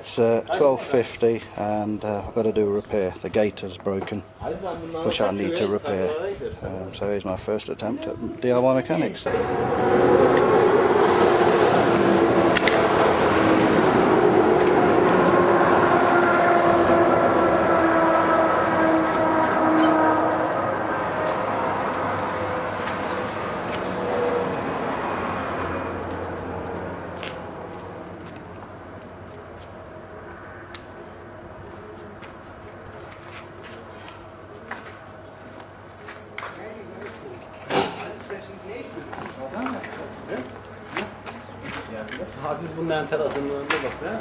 it's 12:50 and I've got to do a repair. The gate is broken, which I need to repair. So here's my first attempt at DIY mechanics. Aziz bunun entel azınlığında bak ne?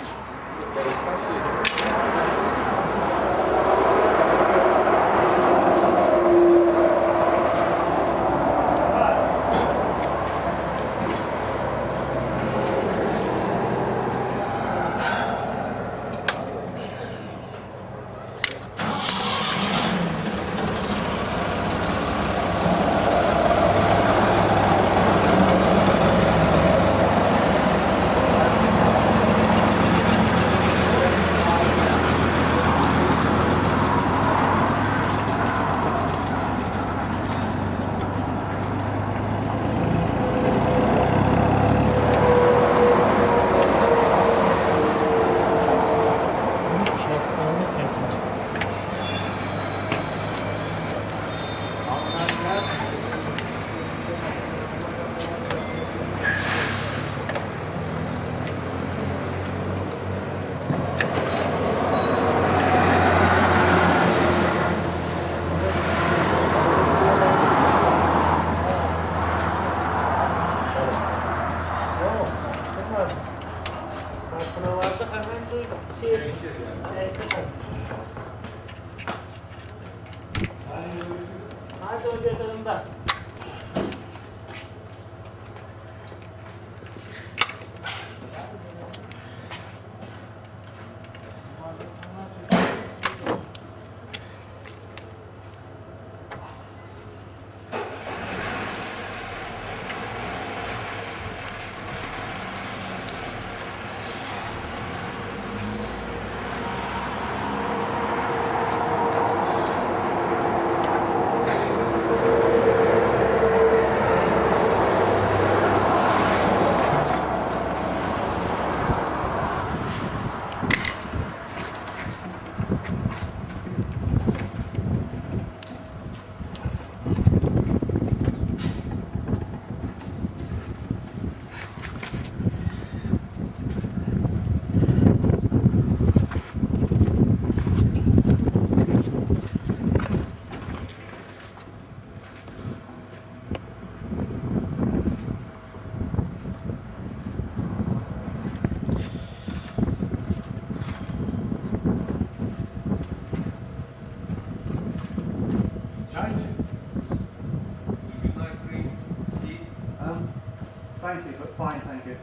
Thank you, but fine, thank you.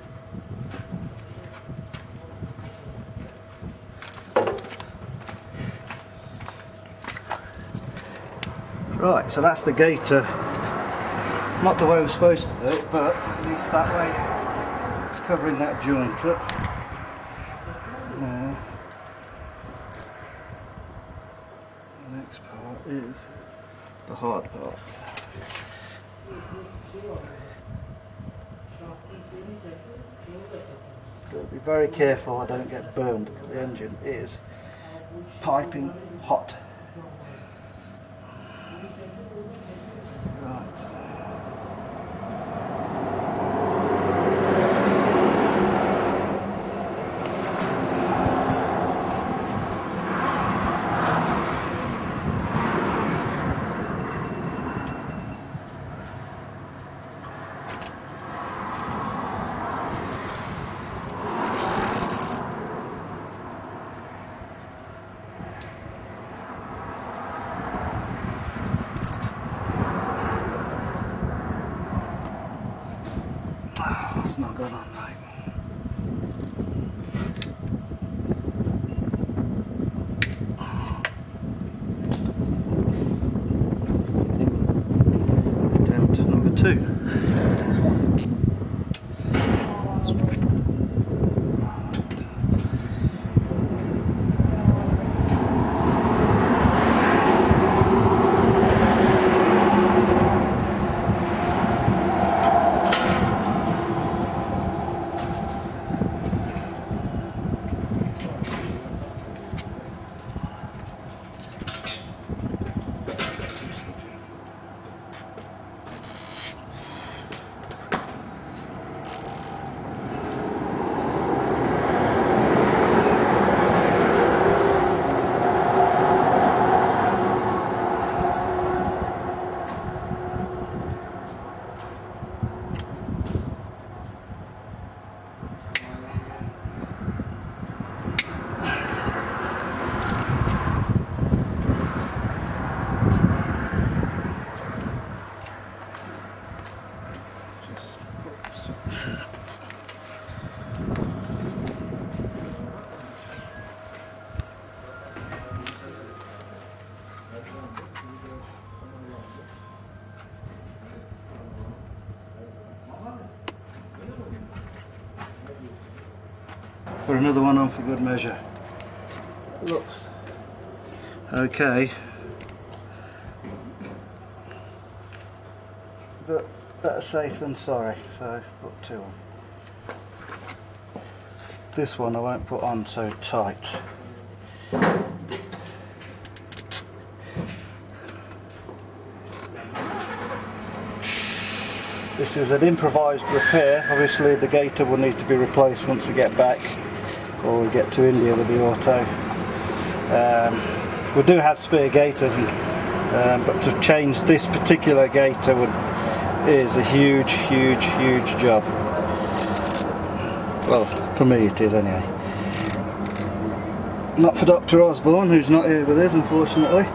Right, so that's the gate. Not the way we're supposed to do it, but at least that way it's covering that joint up. Now, the next part is the hard part. Got to be very careful I don't get burned because the engine is piping hot. Right. It's not going on right. Attempt number 2. Put another one on for good measure. Looks. Okay. But better safe than sorry, so put 2 on. This one I won't put on so tight. This is an improvised repair. Obviously the gaiter will need to be replaced once we get back, or we get to India with the auto. We do have spare gaiters, but to change this particular gaiter is a huge job. Well, for me it is anyway. Not for Dr. Osborne, who's not here with us unfortunately.